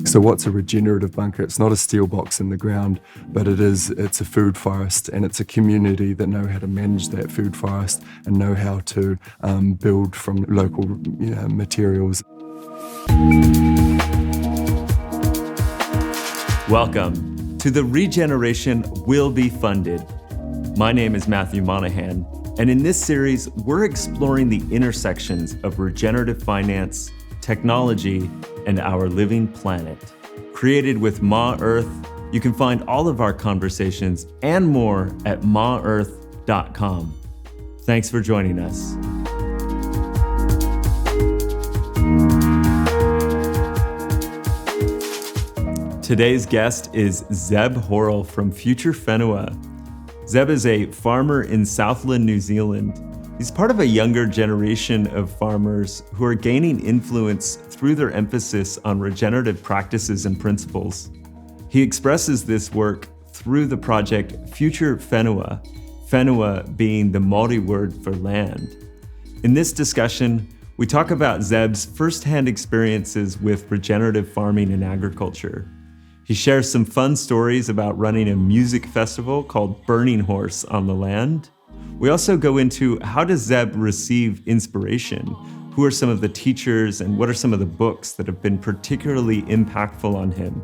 So what's a regenerative bunker? It's not a steel box in the ground, but it's a food forest, and it's a community that know how to manage that food forest and know how to build from local materials. Welcome to the Regeneration Will Be Funded. My name is Matthew Monahan, and in this series, we're exploring the intersections of regenerative finance, technology, and our living planet. Created with Ma Earth, you can find all of our conversations and more at maearth.com. Thanks for joining us. Today's guest is Zeb Horrell from Future Whenua. Zeb is a farmer in Southland, New Zealand. He's part of a younger generation of farmers who are gaining influence through their emphasis on regenerative practices and principles. He expresses this work through the project Future Whenua, whenua being the Māori word for land. In this discussion, we talk about Zeb's firsthand experiences with regenerative farming and agriculture. He shares some fun stories about running a music festival called Burning Horse on the land. We also go into how does Zeb receive inspiration? Who are some of the teachers and what are some of the books that have been particularly impactful on him?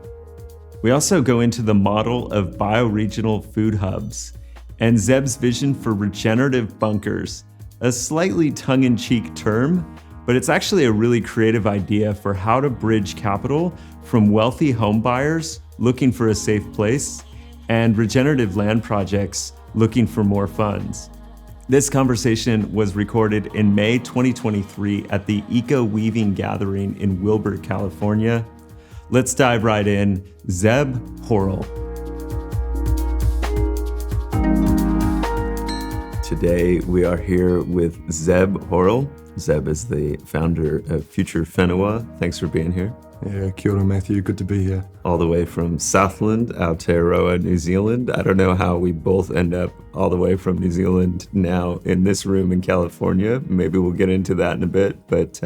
We also go into the model of bioregional food hubs and Zeb's vision for regenerative bunkers, a slightly tongue-in-cheek term, but it's actually a really creative idea for how to bridge capital from wealthy home buyers looking for a safe place and regenerative land projects looking for more funds. This conversation was recorded in May 2023 at the Eco Weaving Gathering in Wilbur, California. Let's dive right in. Zeb Horrell. Today we are here with Zeb Horrell. Zeb is the founder of Future Whenua. Thanks for being here. Yeah, kia ora, Matthew. Good to be here. All the way from Southland, Aotearoa, New Zealand. I don't know how we both end up all the way from New Zealand now in this room in California. Maybe we'll get into that in a bit, but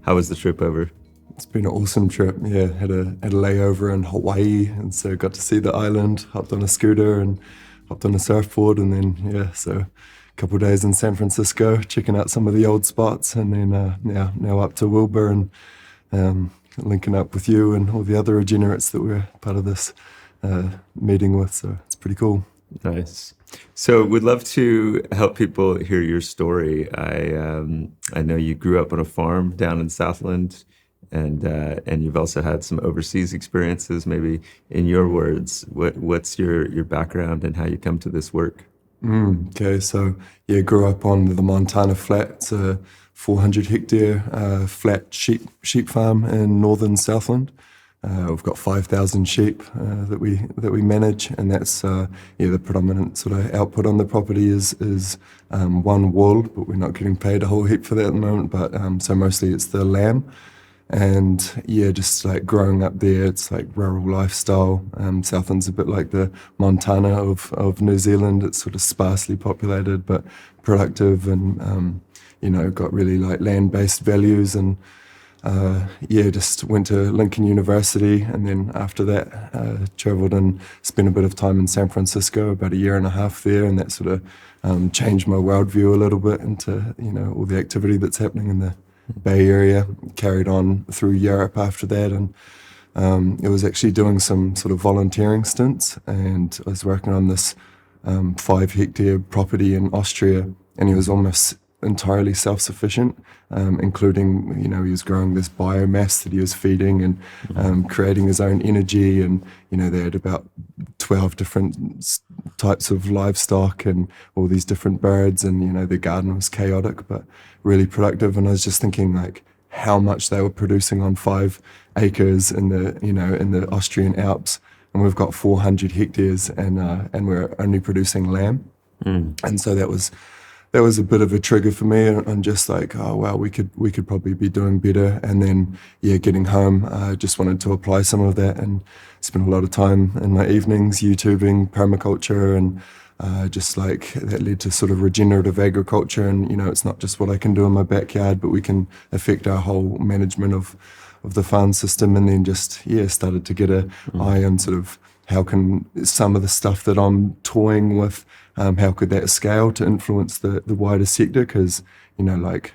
how was the trip over? It's been an awesome trip. Yeah, had a layover in Hawaii, and so got to see the island, hopped on a scooter and hopped on a surfboard, and then, so a couple of days in San Francisco, checking out some of the old spots, and then now up to Wilbur and linking up with you and all the other regenerates that we're part of this meeting with, so it's pretty cool. Nice. So we'd love to help people hear your story. I know you grew up on a farm down in Southland, and you've also had some overseas experiences. Maybe in your words, what's your background and how you come to this work? Okay, so grew up on the Montana Flat. It's a 400 hectare flat sheep farm in northern Southland. We've got 5,000 sheep that we manage, and that's the predominant sort of output on the property is one wool, but we're not getting paid a whole heap for that at the moment. But so mostly it's the lamb. And just like growing up there, it's like rural lifestyle. Southland's a bit like the Montana of New Zealand. It's sort of sparsely populated, but productive, and got really like land-based values. And just went to Lincoln University, and then after that, traveled and spent a bit of time in San Francisco, about a year and a half there, and that sort of changed my worldview a little bit into all the activity that's happening in the Bay Area. Carried on through Europe after that, and it was actually doing some sort of volunteering stints, and I was working on this 5 hectare property in Austria, and he was almost entirely self-sufficient, including, he was growing this biomass that he was feeding and creating his own energy, and, they had about 12 different types of livestock and all these different birds, and, the garden was chaotic but really productive. And I was just thinking like how much they were producing on 5 acres in the Austrian Alps, and we've got 400 hectares and we're only producing lamb. And so that was a bit of a trigger for me, and just like, oh wow, we could probably be doing better. And then getting home, I just wanted to apply some of that and spend a lot of time in my evenings YouTubing permaculture, and just like that led to sort of regenerative agriculture. And it's not just what I can do in my backyard, but we can affect our whole management of the farm system, and then just started to get a eye on sort of how can some of the stuff that I'm toying with, how could that scale to influence the wider sector? Because like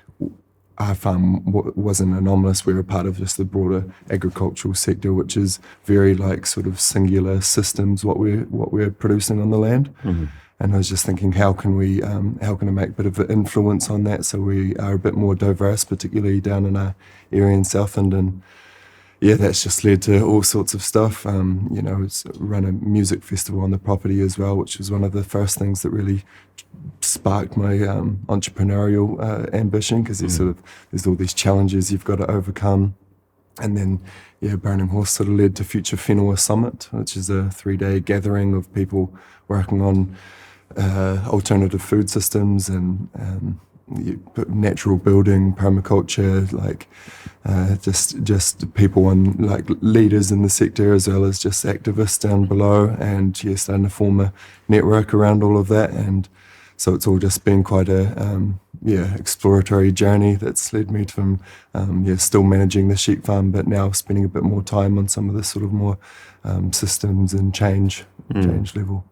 our farm wasn't anomalous. We were part of just the broader agricultural sector, which is very like sort of singular systems, what we're producing on the land. Mm-hmm. And I was just thinking, how can I make a bit of an influence on that so we are a bit more diverse, particularly down in our area in Southland. And that's just led to all sorts of stuff. It's run a music festival on the property as well, which was one of the first things that really sparked my entrepreneurial ambition, because there's all these challenges you've got to overcome. And then, Burning Horse sort of led to Future Whenua Summit, which is a 3-day gathering of people working on alternative food systems and natural building, permaculture, like just people and like leaders in the sector as well as just activists down below, and starting to form a network around all of that. And so it's all just been quite a exploratory journey that's led me to still managing the sheep farm, but now spending a bit more time on some of the sort of more systems and change level.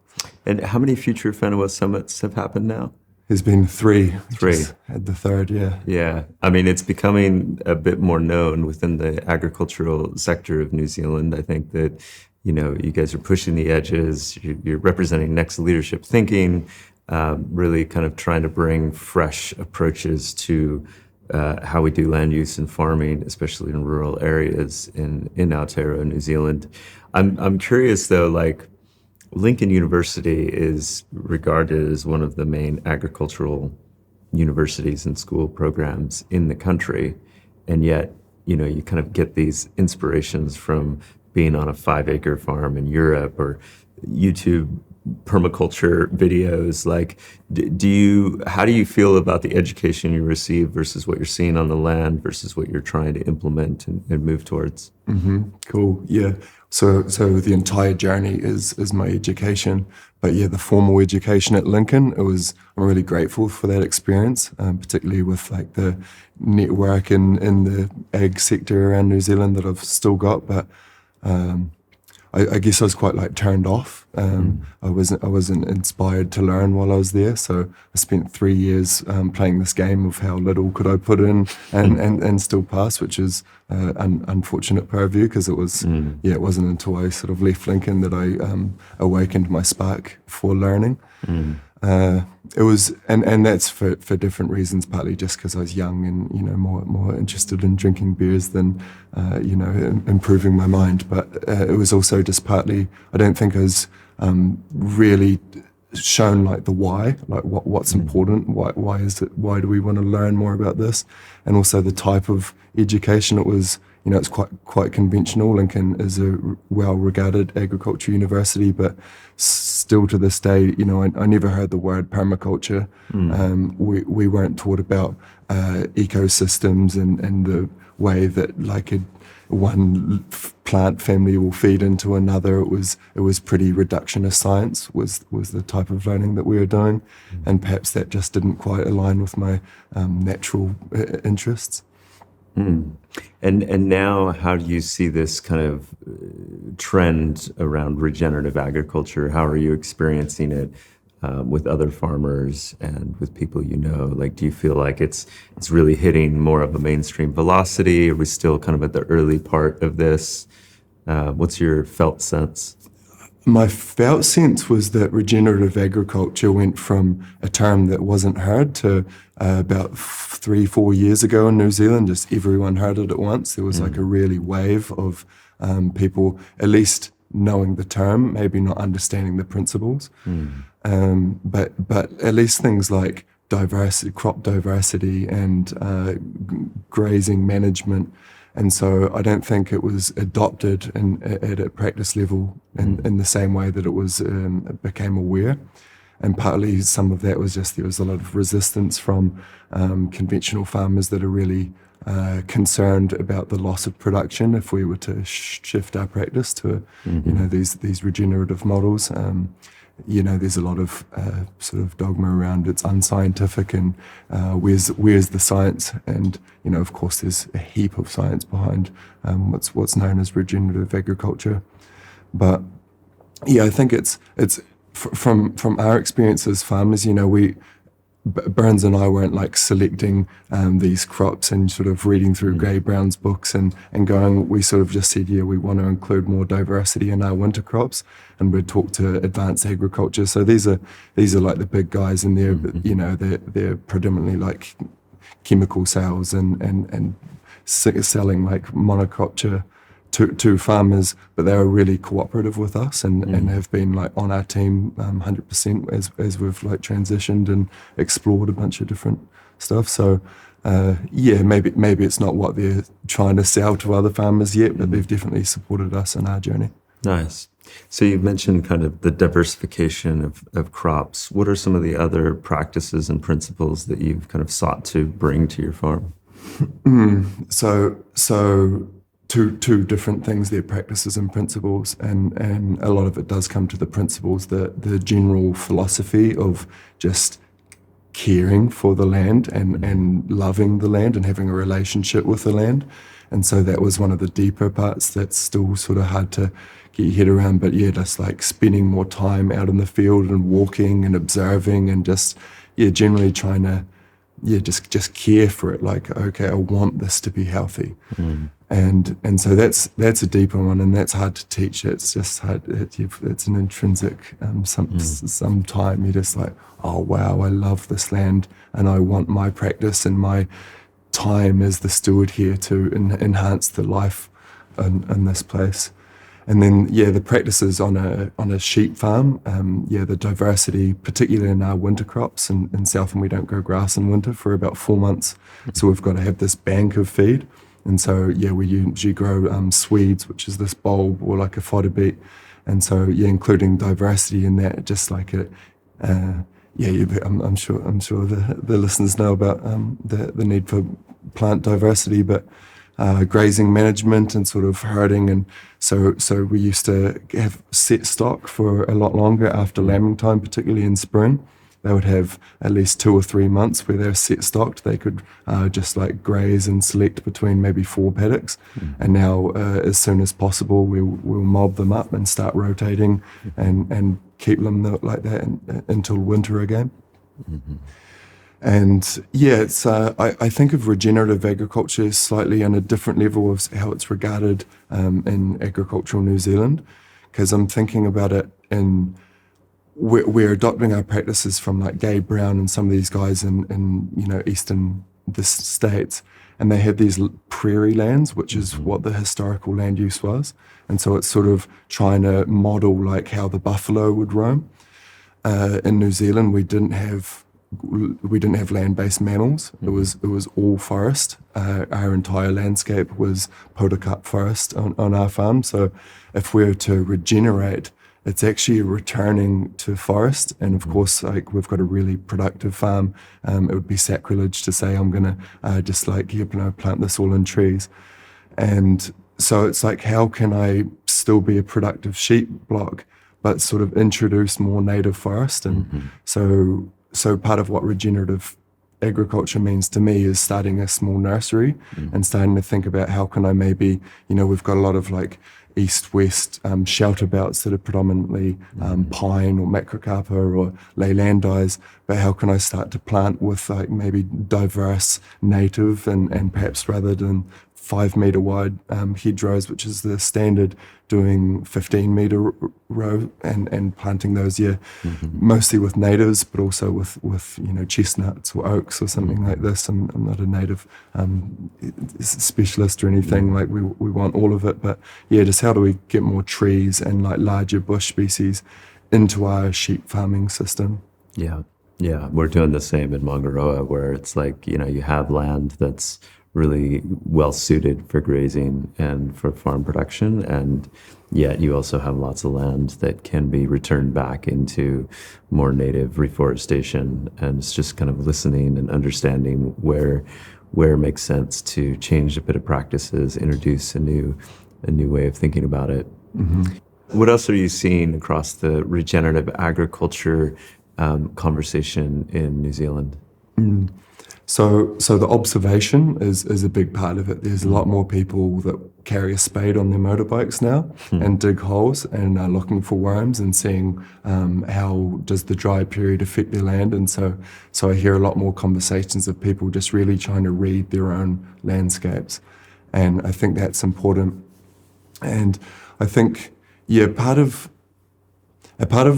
And how many Future Whenua summits have happened now? There's been 3. Just had the 3rd, yeah. Yeah. I mean, it's becoming a bit more known within the agricultural sector of New Zealand. I think that, you guys are pushing the edges. You're representing next leadership thinking, really kind of trying to bring fresh approaches to how we do land use and farming, especially in rural areas in Aotearoa, New Zealand. I'm curious, though, like, Lincoln University is regarded as one of the main agricultural universities and school programs in the country. And yet, you kind of get these inspirations from being on a 5-acre farm in Europe or YouTube permaculture videos. Like, how do you feel about the education you receive versus what you're seeing on the land versus what you're trying to implement and move towards? Mm-hmm. Cool. Yeah. So the entire journey is my education, but the formal education at Lincoln, I'm really grateful for that experience, particularly with like the network in the ag sector around New Zealand that I've still got. But I guess I was quite like turned off. I wasn't inspired to learn while I was there. So I spent 3 years playing this game of how little could I put in and still pass, which is unfortunate per view, because it wasn't until I sort of left Lincoln that I awakened my spark for learning. It was, and that's for different reasons, partly just because I was young and more interested in drinking beers than improving my mind. But it was also just partly, I don't think I was really shown like the why, like what's important, why is it, why do we want to learn more about this, and also the type of education. It was, it's quite conventional. Lincoln is a well-regarded agriculture university, but still to this day, I never heard the word permaculture. We weren't taught about ecosystems and the way that like one plant family will feed into another. It was pretty reductionist science was the type of learning that we were doing, and perhaps that just didn't quite align with my natural interests. And now, how do you see this kind of trend around regenerative agriculture? How are you experiencing it with other farmers and with people you know? Like, do you feel like it's really hitting more of a mainstream velocity? Are we still kind of at the early part of this? What's your felt sense? My felt sense was that regenerative agriculture went from a term that wasn't heard to about 3-4 years ago in New Zealand, just everyone heard it at once. There was like a really wave of people at least knowing the term, maybe not understanding the principles. But at least things like diversity, crop diversity and grazing management. And so I don't think it was adopted at a practice level in the same way that it became aware. And partly some of that was just there was a lot of resistance from conventional farmers that are really concerned about the loss of production if we were to shift our practice to these regenerative models. there's a lot of sort of dogma around it's unscientific and where's the science? And of course, there's a heap of science behind what's known as regenerative agriculture. But yeah, I think it's from our experience as farmers. Burns and I weren't like selecting these crops and sort of reading through Gray Brown's books and going. We sort of just said, we want to include more diversity in our winter crops, and we'd talk to advanced agriculture. So these are like the big guys, and they're predominantly like chemical sales and selling like monoculture to farmers, but they were really cooperative with us and have been like on our team 100% as we've like transitioned and explored a bunch of different stuff. So maybe it's not what they're trying to sell to other farmers yet, but they've definitely supported us in our journey. Nice. So you've mentioned kind of the diversification of crops. What are some of the other practices and principles that you've kind of sought to bring to your farm? So two different things there, practices and principles, and a lot of it does come to the principles, the general philosophy of just caring for the land and loving the land and having a relationship with the land. And so that was one of the deeper parts that's still sort of hard to get your head around, but just like spending more time out in the field and walking and observing and just generally trying to just care for it. Like, okay, I want this to be healthy. And so that's a deeper one, and that's hard to teach. It's just hard. It's an intrinsic. Some time you're just like, oh wow, I love this land, and I want my practice and my time as the steward here to enhance the life in this place. And then the practices on a sheep farm, the diversity, particularly in our winter crops. In Southland we don't grow grass in winter for about 4 months, so we've got to have this bank of feed. And so, we usually grow Swedes, which is this bulb or like a fodder beet. And so, including diversity in that, just like I'm sure the listeners know about the need for plant diversity, but grazing management and sort of herding. And so we used to have set stock for a lot longer after lambing time, particularly in spring. They would have at least 2 or 3 months where they're set stocked. They could just like graze and select between maybe 4 paddocks. And now, as soon as possible, we'll mob them up and start rotating and keep them like that until winter again. And it's I think of regenerative agriculture slightly on a different level of how it's regarded in agricultural New Zealand, because I'm thinking about it in we're adopting our practices from like Gabe Brown and some of these guys in eastern the states, and they had these prairie lands, which is what the historical land use was, and so it's sort of trying to model like how the buffalo would roam. In New Zealand, we didn't have land-based mammals. It was all forest. Our entire landscape was podocarp forest on our farm. So if we're to regenerate, it's actually returning to forest. And of course, like we've got a really productive farm. It would be sacrilege to say I'm going to just like plant this all in trees. And so it's like, how can I still be a productive sheep block, but sort of introduce more native forest? And so part of what regenerative agriculture means to me is starting a small nursery and starting to think about how can I maybe, we've got a lot of like east-west shelter belts that are predominantly pine or macrocarpa or leylandis, but how can I start to plant with like maybe diverse native and perhaps rather than 5-meter wide hedgerows, which is the standard, doing 15-meter row and planting those, mostly with natives, but also with chestnuts or oaks or something like this. I'm not a native specialist or anything. Like we want all of it, but just how do we get more trees and like larger bush species into our sheep farming system? Yeah, we're doing the same in Mangaroa, where it's like you have land that's really well suited for grazing and for farm production, and yet you also have lots of land that can be returned back into more native reforestation. And it's just kind of listening and understanding where it makes sense to change a bit of practices, introduce a new way of thinking about it. What else are you seeing across the regenerative agriculture conversation in New Zealand? So the observation is a big part of it. There's a lot more people that carry a spade on their motorbikes now and dig holes and are looking for worms and seeing how does the dry period affect their land. And so I hear a lot more conversations of people just really trying to read their own landscapes. And I think that's important. And I think, part of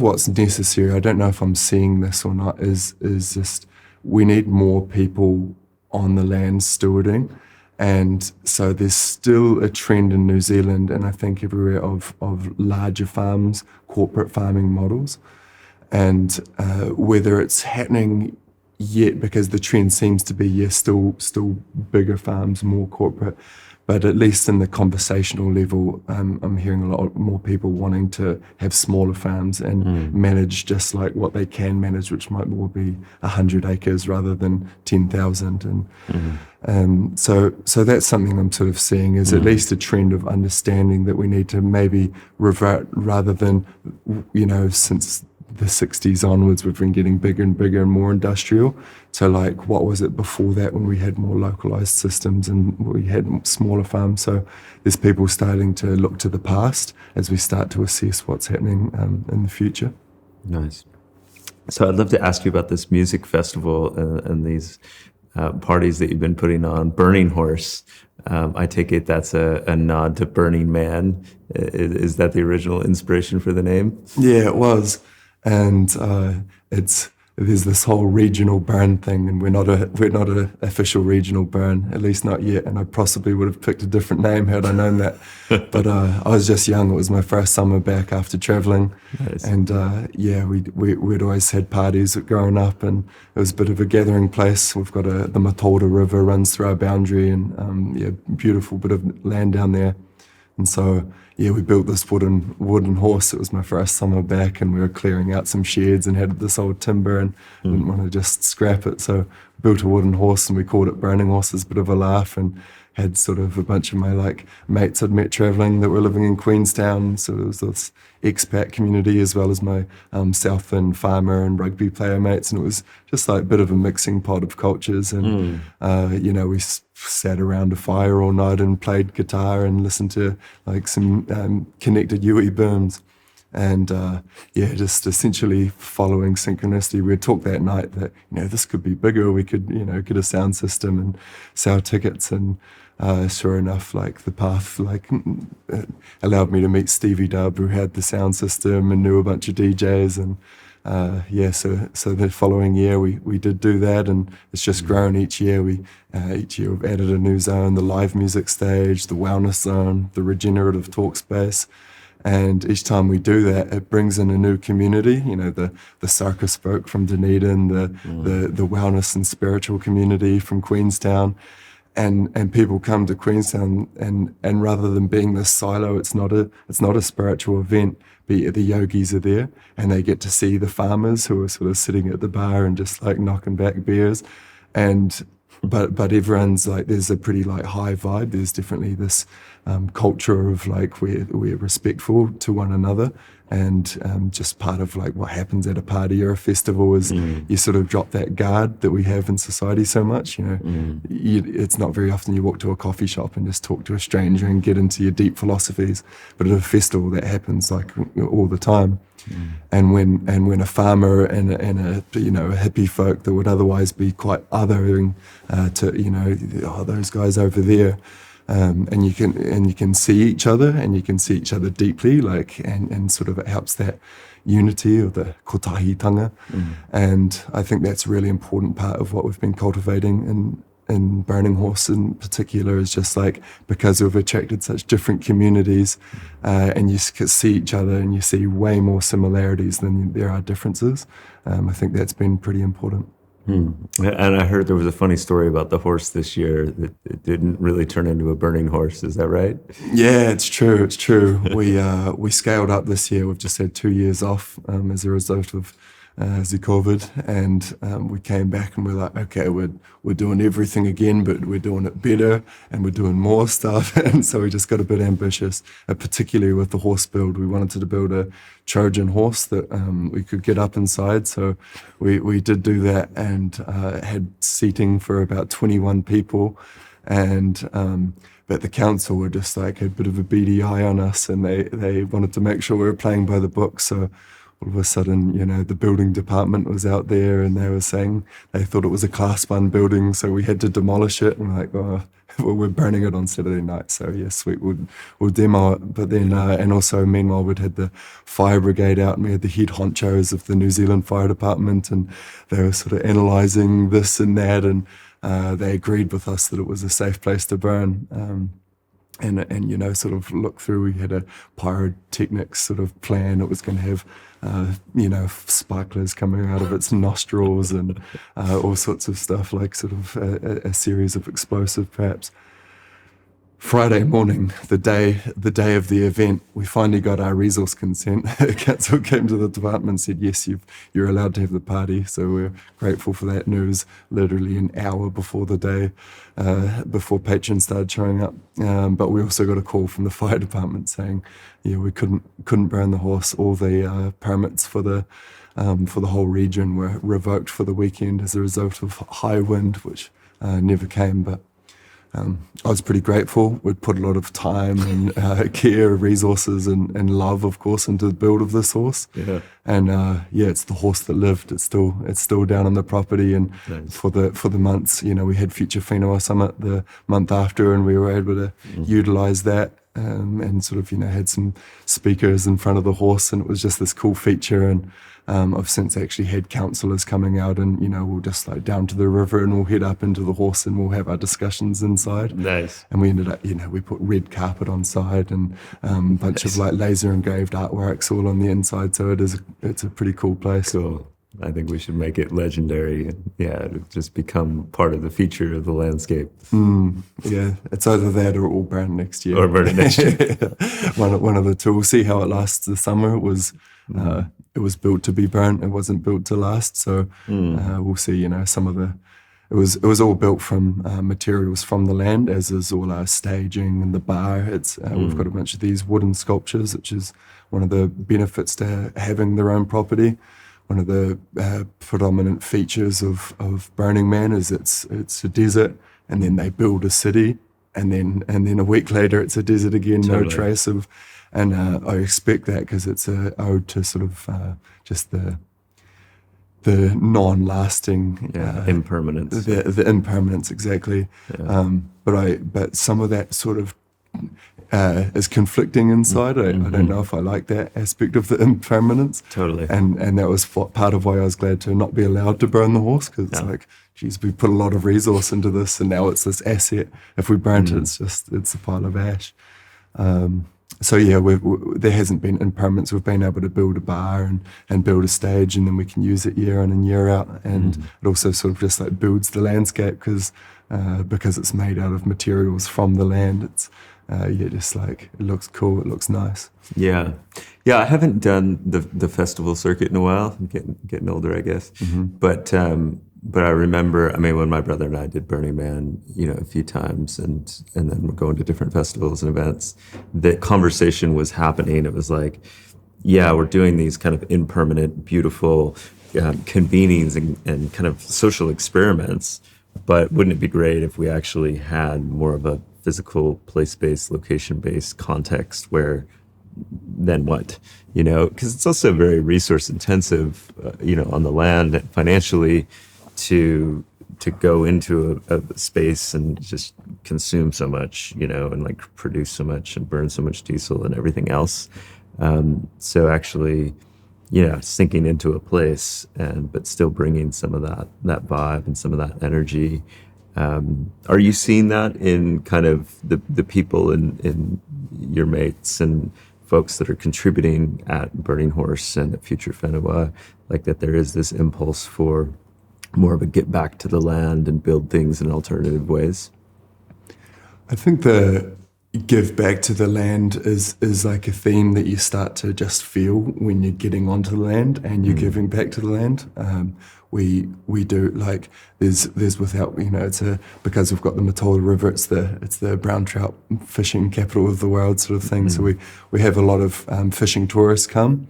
what's necessary, I don't know if I'm seeing this or not, is just we need more people on the land stewarding. And so there's still a trend in New Zealand, and I think everywhere, of larger farms, corporate farming models. And whether it's happening yet, because the trend seems to be, still bigger farms, more corporate. But at least in the conversational level, I'm hearing a lot more people wanting to have smaller farms and manage just like what they can manage, which might more be 100 acres rather than 10,000. And so that's something I'm sort of seeing, is at least a trend of understanding that we need to maybe revert, rather than, since the 60s onwards, we've been getting bigger and bigger and more industrial. So like, what was it before that, when we had more localized systems and we had smaller farms? So there's people starting to look to the past as we start to assess what's happening in the future. Nice. So I'd love to ask you about this music festival and these parties that you've been putting on. Burning Horse. I take it that's a nod to Burning Man. Is that the original inspiration for the name? Yeah, it was. And there's this whole regional burn thing, and we're not a official regional burn, at least not yet. And I possibly would have picked a different name had I known that. But I was just young. It was my first summer back after traveling. Nice. And we'd always had parties growing up, and it was a bit of a gathering place. We've got the Mataura River runs through our boundary, and beautiful bit of land down there. And so, we built this wooden horse. It was my first summer back, and we were clearing out some sheds and had this old timber and didn't want to just scrap it. So we built a wooden horse, and we called it Burning Horse as a bit of a laugh, and had sort of a bunch of my mates I'd met traveling that were living in Queenstown. So it was this expat community, as well as my Southland farmer and rugby player mates. And it was just like a bit of a mixing pot of cultures. And, we sat around a fire all night and played guitar and listened to some connected Yui booms. And just essentially following synchronicity. We had talked that night that, this could be bigger. We could, get a sound system and sell tickets. And sure enough, the path allowed me to meet Stevie Dub, who had the sound system and knew a bunch of DJs. And so the following year we did do that, and it's just grown each year. Each year we've added a new zone: the live music stage, the wellness zone, the regenerative talk space. And each time we do that, it brings in a new community. The circus folk from Dunedin, the wellness and spiritual community from Queenstown, and people come to Queenstown, and rather than being this silo, it's not a spiritual event. The yogis are there, and they get to see the farmers who are sort of sitting at the bar and just knocking back beers, but everyone's there's a pretty high vibe. There's definitely this culture of we're respectful to one another, and just part of what happens at a party or a festival is you sort of drop that guard that we have in society so much. It's not very often you walk to a coffee shop and just talk to a stranger and get into your deep philosophies, but at a festival that happens all the time. And when a farmer and a hippie folk that would otherwise be quite othering to those guys over there, and you can see each other, and you can see each other deeply, and sort of it helps that unity of the kotahitanga. And I think that's a really important part of what we've been cultivating in Burning Horse in particular, is just because we've attracted such different communities, and you see each other and you see way more similarities than there are differences. I think that's been pretty important. And I heard there was a funny story about the horse this year, that it didn't really turn into a burning horse. Is that right? Yeah, it's true. It's true. We scaled up this year. We've just had 2 years off as a result of COVID, and we came back and we're like, okay, we're doing everything again, but we're doing it better and we're doing more stuff. And so we just got a bit ambitious, particularly with the horse build. We wanted to build a Trojan horse that we could get up inside. So we did do that, and had seating for about 21 people. And but the council were just like a bit of a beady eye on us, and they wanted to make sure we were playing by the book. So all of a sudden, the building department was out there, and they were saying they thought it was a Class 1 building, so we had to demolish it. And like, oh, well, we're burning it on Saturday night, so yeah, sweet, we'll demo it. But then, and also meanwhile, we'd had the fire brigade out, and we had the head honchos of the New Zealand Fire Department, and they were sort of analysing this and that, and they agreed with us that it was a safe place to burn. And sort of look through, we had a pyrotechnics sort of plan. It was going to have, sparklers coming out of its nostrils and all sorts of stuff, like sort of a series of explosive perhaps. Friday morning, the day of the event, we finally got our resource consent. Council came to the department and said, yes, you're allowed to have the party. So we're grateful for that news. Literally an hour before the day, before patrons started showing up. But we also got a call from the fire department saying, yeah, we couldn't burn the horse. All the permits for the whole region were revoked for the weekend as a result of high wind, which never came. But I was pretty grateful. We'd put a lot of time and care, resources, and love, of course, into the build of this horse. Yeah. And it's the horse that lived. It's still down on the property. And nice. for the months, we had Future Whenua Summit the month after, and we were able to utilize that. And sort of, had some speakers in front of the horse, and it was just this cool feature. And I've since actually had councillors coming out, and we'll just like down to the river, and we'll head up into the horse, and we'll have our discussions inside. Nice. And we ended up, we put red carpet on side, and a bunch of like laser engraved artworks all on the inside. So it's a pretty cool place. Cool. I think we should make it legendary, and it'll just become part of the feature of the landscape. Yeah, it's either that or it will burn next year. Or burn it next year. One of the two. We'll see how it lasts this summer. It was built to be burnt. It wasn't built to last. So we'll see. Some of the. It was all built from materials from the land, as is all our staging and the bar. We've got a bunch of these wooden sculptures, which is one of the benefits to having their own property. One of the predominant features of Burning Man is it's a desert, and then they build a city, and then a week later it's a desert again, totally. No trace of, and I expect that because it's an ode to sort of just the non-lasting impermanence. The impermanence, exactly. Yeah. But some of that sort of is conflicting inside. I don't know if I like that aspect of the impermanence. Totally. And that was part of why I was glad to not be allowed to burn the horse, because it's like, geez, we put a lot of resource into this, and now it's this asset. If we burnt it, it's a pile of ash. So yeah, there hasn't been impermanence. We've been able to build a bar and build a stage, and then we can use it year in and year out. And it also sort of just like builds the landscape because it's made out of materials from the land. It's just like, it looks cool, it looks nice. Yeah. I haven't done the festival circuit in a while. I'm getting older, I guess. But I remember, when my brother and I did Burning Man, a few times, and then we're going to different festivals and events, the conversation was happening. It was like, we're doing these kind of impermanent, beautiful convenings and kind of social experiments, but wouldn't it be great if we actually had more of a physical, place-based, location-based context where then what, because it's also very resource-intensive, on the land financially, to go into a space and just consume so much, and like produce so much and burn so much diesel and everything else. So actually, sinking into a place but still bringing some of that vibe and some of that energy. Are you seeing that in kind of the people in your mates and folks that are contributing at Burning Horse and at Future Whenua, like that there is this impulse for more of a get back to the land and build things in alternative ways? I think the give back to the land is like a theme that you start to just feel when you're getting onto the land and you're giving back to the land. We do, like, there's without, because we've got the Matola River, it's the brown trout fishing capital of the world sort of thing. So we have a lot of fishing tourists come,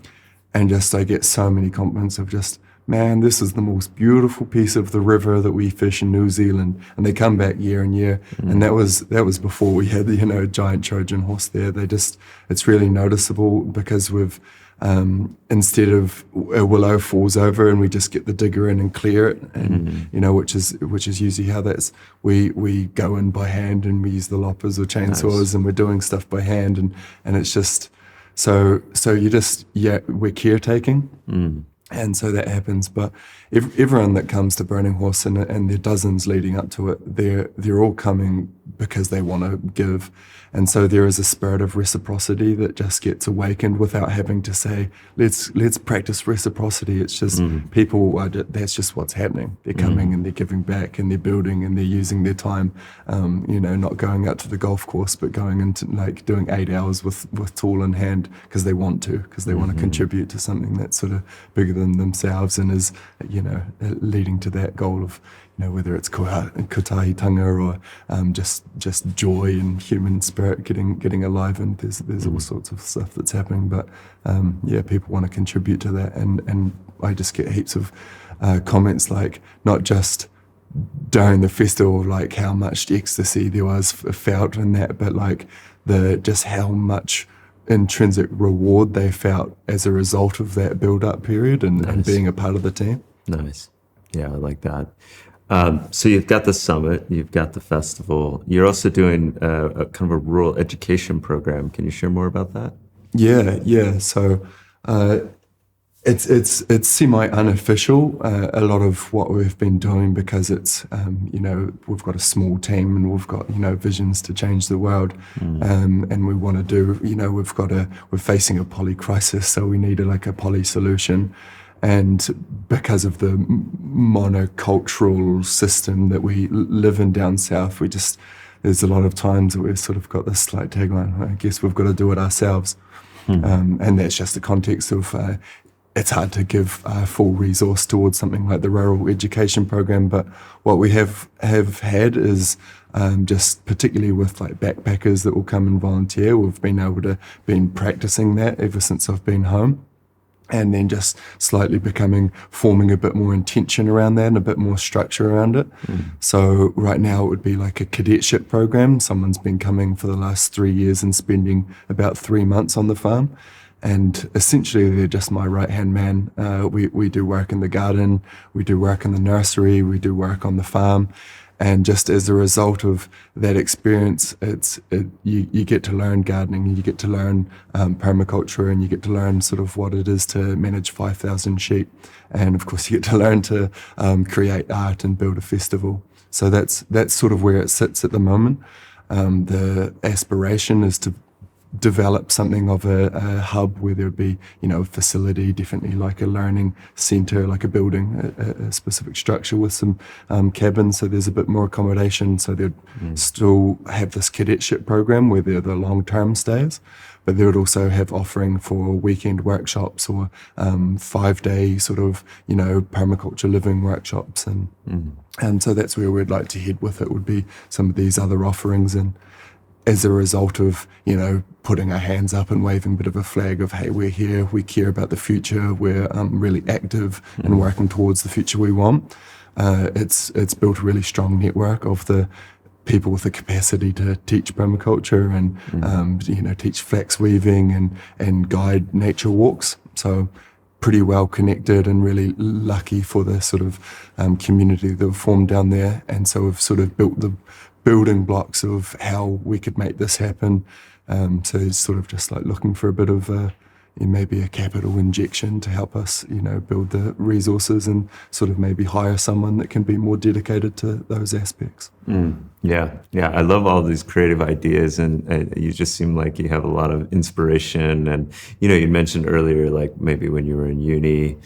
and just I get so many compliments of just, man, this is the most beautiful piece of the river that we fish in New Zealand. And they come back year and year. And that was before we had the, giant Trojan horse there. It's really noticeable because we've, instead of a willow falls over and we just get the digger in and clear it, and which is usually how we go in by hand, and we use the loppers or chainsaws. Nice. And we're doing stuff by hand, and it's just so we're caretaking. And so that happens, but everyone that comes to Burning Horse, and there are dozens leading up to it, they're all coming because they want to give. And so there is a spirit of reciprocity that just gets awakened without having to say, let's practice reciprocity. It's just people that's just what's happening. They're coming and they're giving back, and they're building, and they're using their time, not going out to the golf course, but going into like doing 8 hours with tool in hand because they want to contribute to something that's sort of bigger than themselves and is, leading to that goal of, whether it's kotahitanga or just joy and human spirit getting alive, and there's all sorts of stuff that's happening. But people want to contribute to that, and I just get heaps of comments, like not just during the festival, like how much ecstasy there was felt in that, but like just how much intrinsic reward they felt as a result of that build-up period and being a part of the team. Nice. Yeah, I like that. So you've got the summit, you've got the festival. You're also doing a kind of a rural education program. Can you share more about that? Yeah. So it's semi-unofficial, a lot of what we've been doing, because it's, we've got a small team and we've got, visions to change the world. And we want to do, we're facing a poly crisis, so we need a poly solution. And because of the monocultural system that we live in down south, there's a lot of times that we've sort of got this slight tagline, I guess we've got to do it ourselves. And that's just the context of, it's hard to give full resource towards something like the rural education program. But what we have had is just particularly with like backpackers that will come and volunteer, we've been practicing that ever since I've been home. And then just slightly forming a bit more intention around that and a bit more structure around it. So right now it would be like a cadetship program. Someone's been coming for the last 3 years and spending about 3 months on the farm. And essentially they're just my right-hand man. We do work in the garden, we do work in the nursery, we do work on the farm. And just as a result of that experience, you get to learn gardening, you get to learn permaculture, and you get to learn sort of what it is to manage 5,000 sheep. And of course, you get to learn to create art and build a festival. So that's sort of where it sits at the moment. The aspiration is to develop something of a hub where there'd be, a facility, definitely like a learning center, like a building, a specific structure with some cabins, so there's a bit more accommodation. So they'd still have this cadetship program where they're the long-term stays, but they would also have offering for weekend workshops or 5-day sort of, permaculture living workshops. And so that's where we'd like to head with it, would be some of these other offerings. And as a result of, putting our hands up and waving a bit of a flag of, hey, we're here, we care about the future, we're really active and working towards the future we want. It's built a really strong network of the people with the capacity to teach permaculture and, teach flax weaving and guide nature walks. So pretty well connected and really lucky for the sort of community that we've formed down there. And so we've sort of built the building blocks of how we could make this happen. So it's sort of just like looking for a bit of maybe a capital injection to help us, build the resources and sort of maybe hire someone that can be more dedicated to those aspects. Yeah. I love all these creative ideas, and you just seem like you have a lot of inspiration. And, you mentioned earlier, like maybe when you were in uni,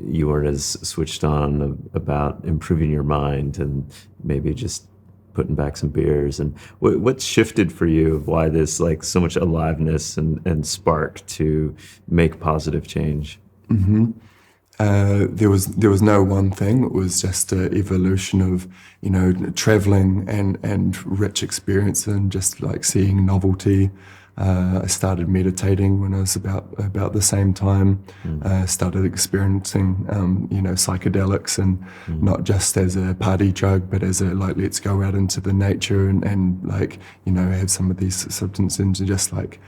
you weren't as switched on about improving your mind, and maybe just putting back some beers. And what's shifted for you? Why this like so much aliveness and spark to make positive change? Mm-hmm. There was no one thing. It was just an evolution of, traveling and rich experience and just like seeing novelty. I started meditating when I was about the same time. Started experiencing, psychedelics, and not just as a party drug, but as a like, let's go out into the nature and like, have some of these substances and just like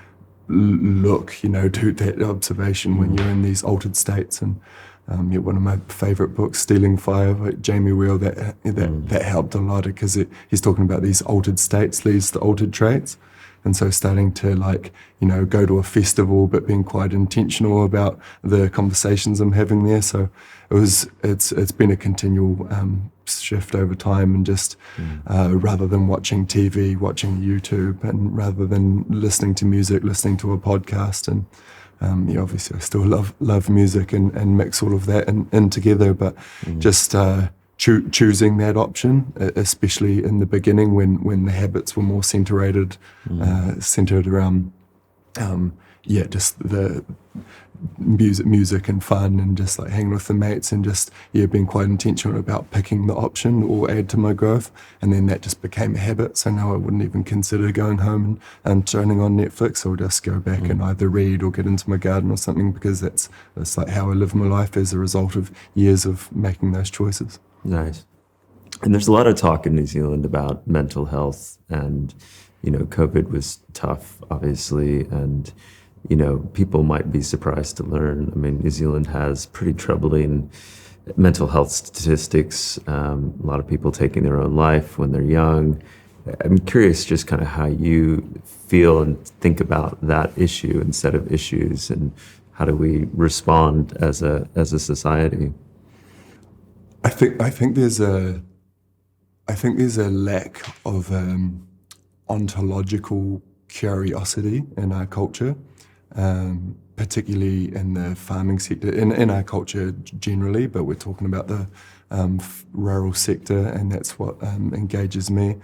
look, do that observation when you're in these altered states. And one of my favorite books, Stealing Fire by Jamie Wheel, that helped a lot because he's talking about these altered states leads to altered traits. And so starting to go to a festival, but being quite intentional about the conversations I'm having there. So it's been a continual shift over time, and just rather than watching TV, watching YouTube, and rather than listening to music, listening to a podcast. And obviously I still love music and mix all of that in together, but just choosing that option, especially in the beginning when the habits were more centered around just the music and fun and just like hanging with the mates and just being quite intentional about picking the option or add to my growth. And then that just became a habit, so now I wouldn't even consider going home and turning on Netflix. I'll just go back and either read or get into my garden or something, because that's like how I live my life as a result of years of making those choices. Nice. And there's a lot of talk in New Zealand about mental health, and COVID was tough, obviously, and people might be surprised to learn. I mean, New Zealand has pretty troubling mental health statistics. A lot of people taking their own life when they're young. I'm curious just kind of how you feel and think about that issue and set of issues, and how do we respond as a society? I think there's a lack of ontological curiosity in our culture, particularly in the farming sector, in our culture generally, but we're talking about the rural sector, and that's what engages me.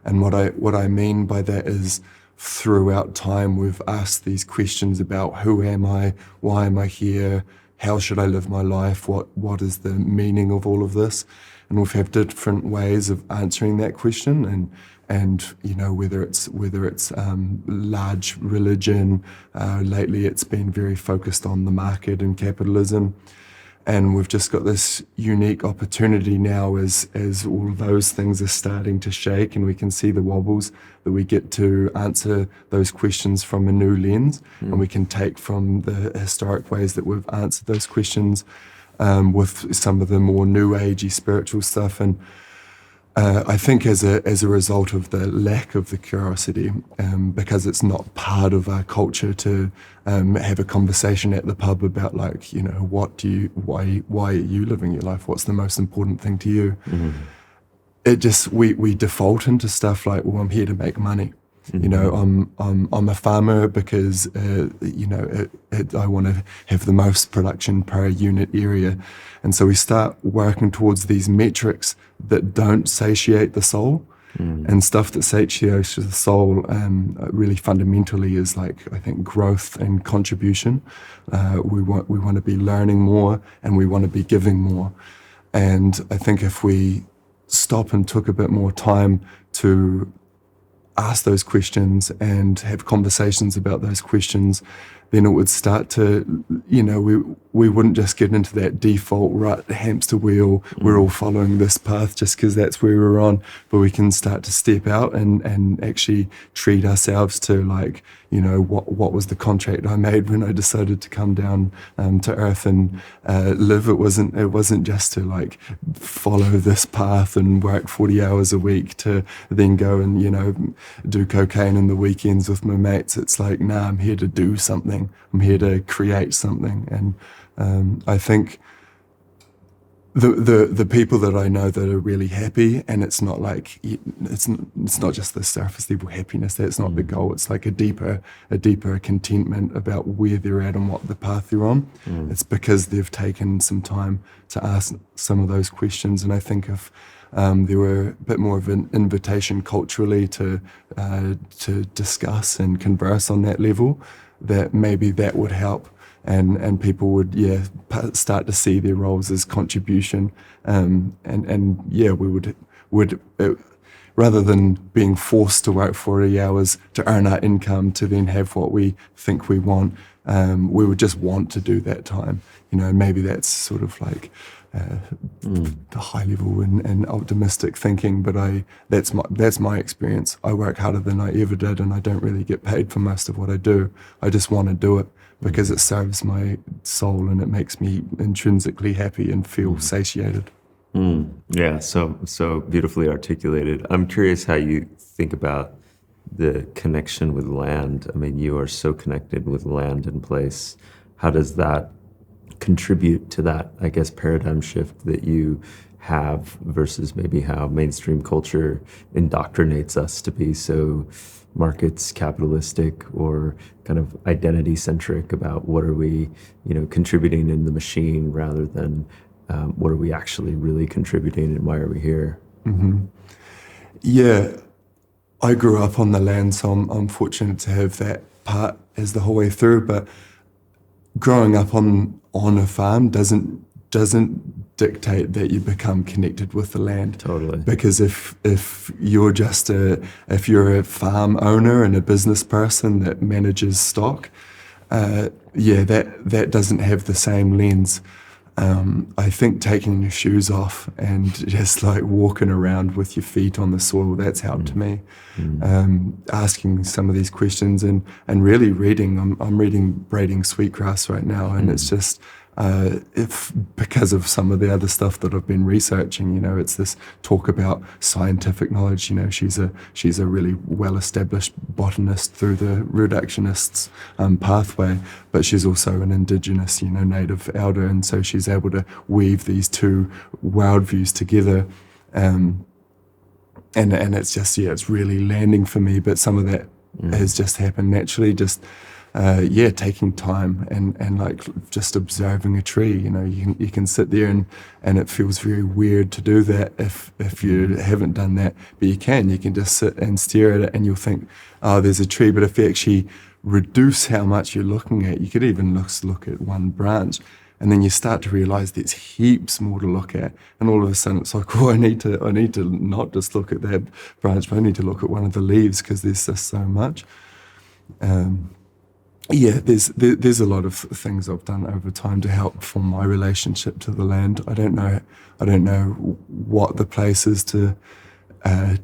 And what I mean by that is, throughout time we've asked these questions about who am I, why am I here, how should I live my life, what is the meaning of all of this? And we've had different ways of answering that question, and whether it's large religion, lately it's been very focused on the market and capitalism. And we've just got this unique opportunity now as all of those things are starting to shake and we can see the wobbles, that we get to answer those questions from a new lens. And we can take from the historic ways that we've answered those questions with some of the more new agey spiritual stuff. And I think as a result of the lack of the curiosity, because it's not part of our culture to have a conversation at the pub about why are you living your life? What's the most important thing to you? It just we default into stuff like, well, I'm here to make money. I'm a farmer because I want to have the most production per unit area, and so we start working towards these metrics that don't satiate the soul, and stuff that satiates the soul really fundamentally is I think growth and contribution. We want to be learning more, and we want to be giving more, and I think if we stop and took a bit more time to ask those questions and have conversations about those questions, then it would start to, we wouldn't just get into that default rut hamster wheel. We're all following this path just because that's where we're on, but we can start to step out and actually treat ourselves to what was the contract I made when I decided to come down to earth and live. It wasn't just to follow this path and work 40 hours a week to then go and do cocaine in the weekends with my mates. It's nah, I'm here to do something. I'm here to create something. And I think the people that I know that are really happy, and it's not it's not just the surface level happiness. That's not the goal. It's a deeper contentment about where they're at and what the path they're on. It's because they've taken some time to ask some of those questions. And I think if there were a bit more of an invitation culturally to discuss and converse on that level, that maybe that would help. And people would start to see their roles as contribution, we would rather than being forced to work 40 hours to earn our income to then have what we think we want, we would just want to do that time, and maybe that's sort of like the high level and optimistic thinking, but that's my experience. I work harder than I ever did, and I don't really get paid for most of what I do. I just want to do it because it serves my soul and it makes me intrinsically happy and feel satiated. Yeah, so beautifully articulated. I'm curious how you think about the connection with land. I mean, you are so connected with land and place. How does that contribute to that, I guess, paradigm shift that you have versus maybe how mainstream culture indoctrinates us to be so markets capitalistic or kind of identity centric about what are we, contributing in the machine rather than what are we actually really contributing and why are we here? Mm-hmm. Yeah, I grew up on the land, so I'm fortunate to have that part as the whole way through. But growing up on a farm doesn't dictate that you become connected with the land. Totally. Because if you're if you're a farm owner and a business person that manages stock, that doesn't have the same lens. I think taking your shoes off and just like walking around with your feet on the soil, that's helped me. Asking some of these questions and really reading. I'm reading Braiding Sweetgrass right now, and it's just because of some of the other stuff that I've been researching, it's this talk about scientific knowledge. She's a really well-established botanist through the reductionists pathway, but she's also an indigenous, native elder, and so she's able to weave these two worldviews together. And it's just, it's really landing for me, but some of that has just happened naturally, taking time and like just observing a tree. You can sit there and it feels very weird to do that if you haven't done that, but you can just sit and stare at it and you'll think, oh, there's a tree. But if you actually reduce how much you're looking at, you could even look at one branch, and then you start to realize there's heaps more to look at, and all of a sudden it's like, oh, I need to not just look at that branch, but I need to look at one of the leaves because there's just so much. There's a lot of things I've done over time to help form my relationship to the land. I don't know what the place is to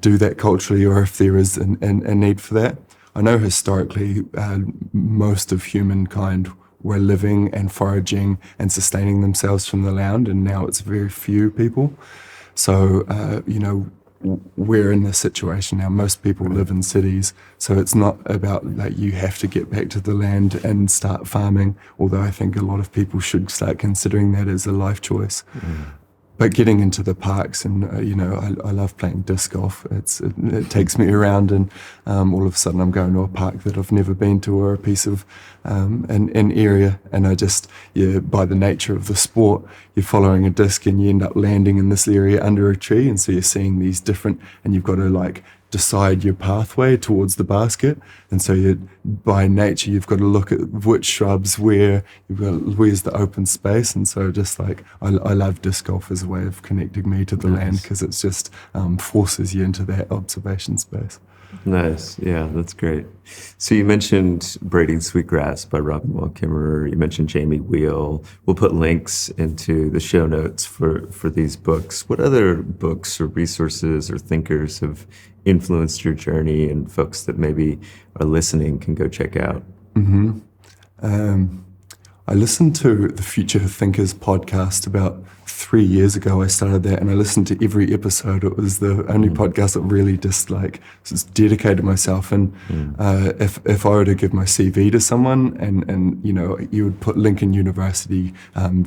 do that culturally, or if there is a need for that. I know historically most of humankind were living and foraging and sustaining themselves from the land, and now it's very few people. So we're in this situation now. Most people live in cities, so it's not about like you have to get back to the land and start farming, although I think a lot of people should start considering that as a life choice. But getting into the parks and, I love playing disc golf. It takes me around, and all of a sudden I'm going to a park that I've never been to, or a piece of an area. And I just, by the nature of the sport, you're following a disc and you end up landing in this area under a tree. And so you're seeing these different, and you've got to like decide your pathway towards the basket. And so by nature, you've got to look at which shrubs, where's the open space. And so just like, I love disc golf as a way of connecting me to the land, because it's just forces you into that observation space. Nice. Yeah, that's great. So you mentioned Braiding Sweetgrass by Robin Wall Kimmerer. You mentioned Jamie Wheel. We'll put links into the show notes for these books. What other books or resources or thinkers have influenced your journey, and folks that maybe are listening can go check out? I listened to the Future Thinkers podcast about 3 years ago. I started that, and I listened to every episode. It was the only podcast that really just dedicated myself. And if I were to give my CV to someone, and you would put Lincoln University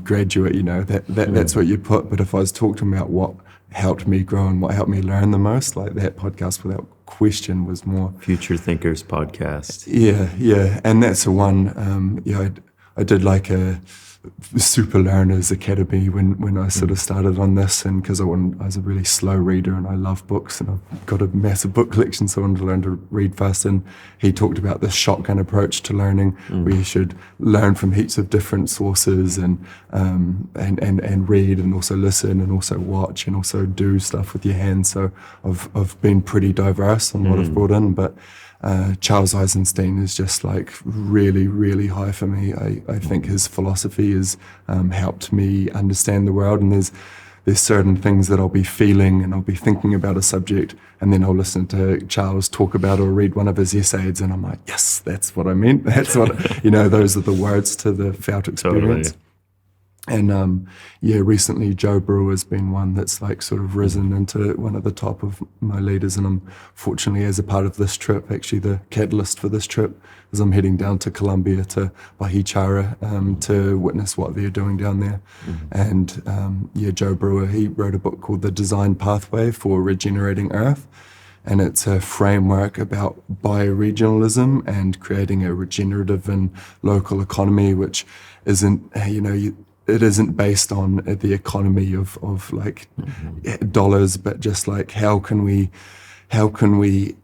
graduate, that's what you'd put. But if I was talking about what helped me grow and what helped me learn the most, like that podcast without question was more Future Thinkers podcast. Yeah, and that's the one. I did like super learners academy when I sort of started on this, and because I was a really slow reader and I love books and I've got a massive book collection, so I wanted to learn to read fast. And he talked about this shotgun approach to learning, where you should learn from heaps of different sources and read and also listen and also watch and also do stuff with your hands. So I've been pretty diverse on what I've brought in, but Charles Eisenstein is just like really, really high for me. I think his philosophy has helped me understand the world, and there's certain things that I'll be feeling and I'll be thinking about a subject, and then I'll listen to Charles talk about or read one of his essays, and I'm like, yes, that's what I meant. That's what, those are the words to the felt experience. Totally. And recently Joe Brewer's been one that's like sort of risen into one of the top of my leaders. And I'm fortunately, as a part of this trip, actually the catalyst for this trip is I'm heading down to Colombia to Bahichara to witness what they're doing down there. And Joe Brewer, he wrote a book called The Design Pathway for Regenerating Earth. And it's a framework about bioregionalism and creating a regenerative and local economy, which isn't, it isn't based on the economy of like dollars, but just like how can we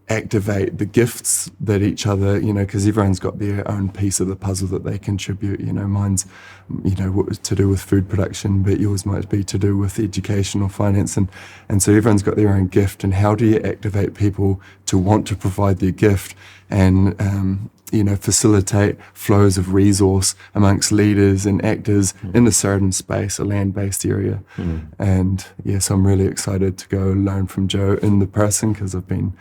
activate the gifts that each other, because everyone's got their own piece of the puzzle that they contribute. Mine's, to do with food production, but yours might be to do with education or finance. And so everyone's got their own gift. And how do you activate people to want to provide their gift and, facilitate flows of resource amongst leaders and actors in a certain space, a land-based area. And yes, I'm really excited to go learn from Joe in the person, because I've been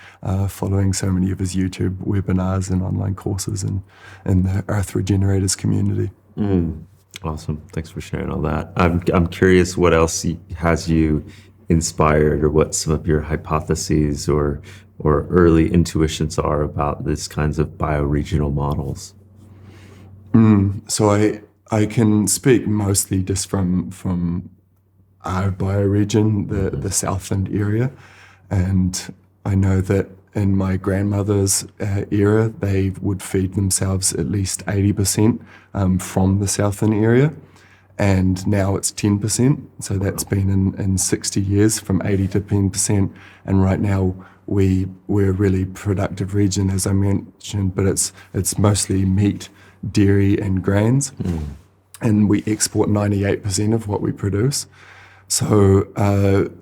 following so many of his YouTube webinars and online courses in the Earth Regenerators community. Awesome. Thanks for sharing all that. I'm curious what else has you inspired, or what some of your hypotheses or early intuitions are about these kinds of bioregional models. So I can speak mostly just from our bioregion, the Southland area, and I know that in my grandmother's era, they would feed themselves at least 80% from the Southland area. And now it's 10%. So that's been in 60 years from 80 to 10%. And right now we're a really productive region, as I mentioned, but it's mostly meat, dairy and grains. And we export 98% of what we produce. So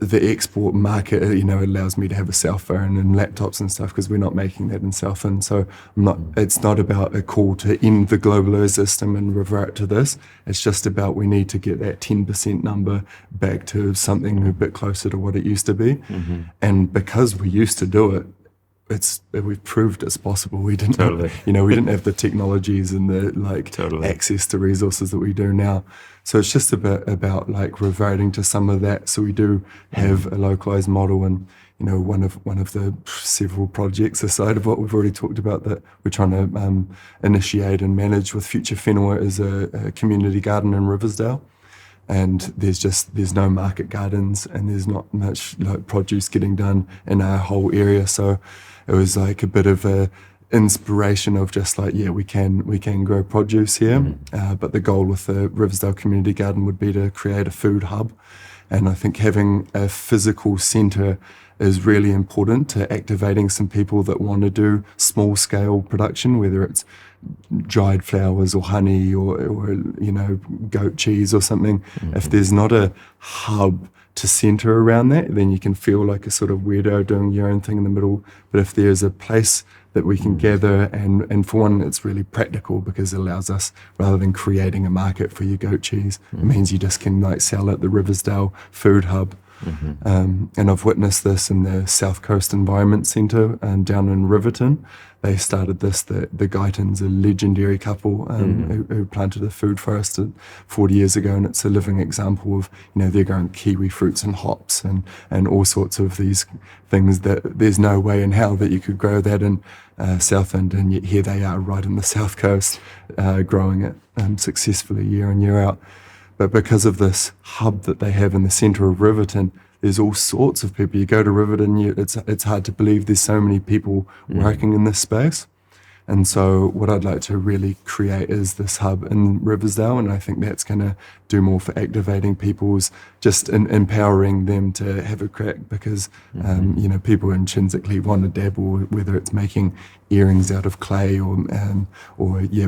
the export market, allows me to have a cell phone and laptops and stuff, because we're not making that in Southland. So it's not about a call to end the globalized system and revert to this. It's just about we need to get that 10% number back to something a bit closer to what it used to be. And because we used to do it, we've proved it's possible. We didn't, we didn't have the technologies and the access to resources that we do now. So it's just about like reverting to some of that. So we do have a localized model, and one of the several projects aside of what we've already talked about that we're trying to initiate and manage with Future Whenua is a community garden in Riversdale. And there's no market gardens, and there's not much like produce getting done in our whole area. So it was like a bit of a inspiration of just like, we can grow produce here. But the goal with the Riversdale Community Garden would be to create a food hub. And I think having a physical centre is really important to activating some people that want to do small scale production, whether it's dried flowers or honey or goat cheese or something. If there's not a hub to center around that, then you can feel like a sort of weirdo doing your own thing in the middle. But if there's a place that we can gather, and for one, it's really practical because it allows us, rather than creating a market for your goat cheese, it means you just can like sell at the Riversdale Food Hub. And I've witnessed this in the South Coast Environment Centre down in Riverton. They started this, the Guytons, a legendary couple who planted a food forest 40 years ago, and it's a living example of, they're growing kiwi fruits and hops and all sorts of these things that there's no way in hell that you could grow that in Southland, and yet here they are right in the South Coast growing it successfully year in, year out. But because of this hub that they have in the centre of Riverton, there's all sorts of people. You go to Riverton, it's hard to believe there's so many people working in this space. And so what I'd like to really create is this hub in Riversdale, and I think that's going to do more for activating people's, just empowering them to have a crack, because people intrinsically want to dabble, whether it's making earrings out of clay or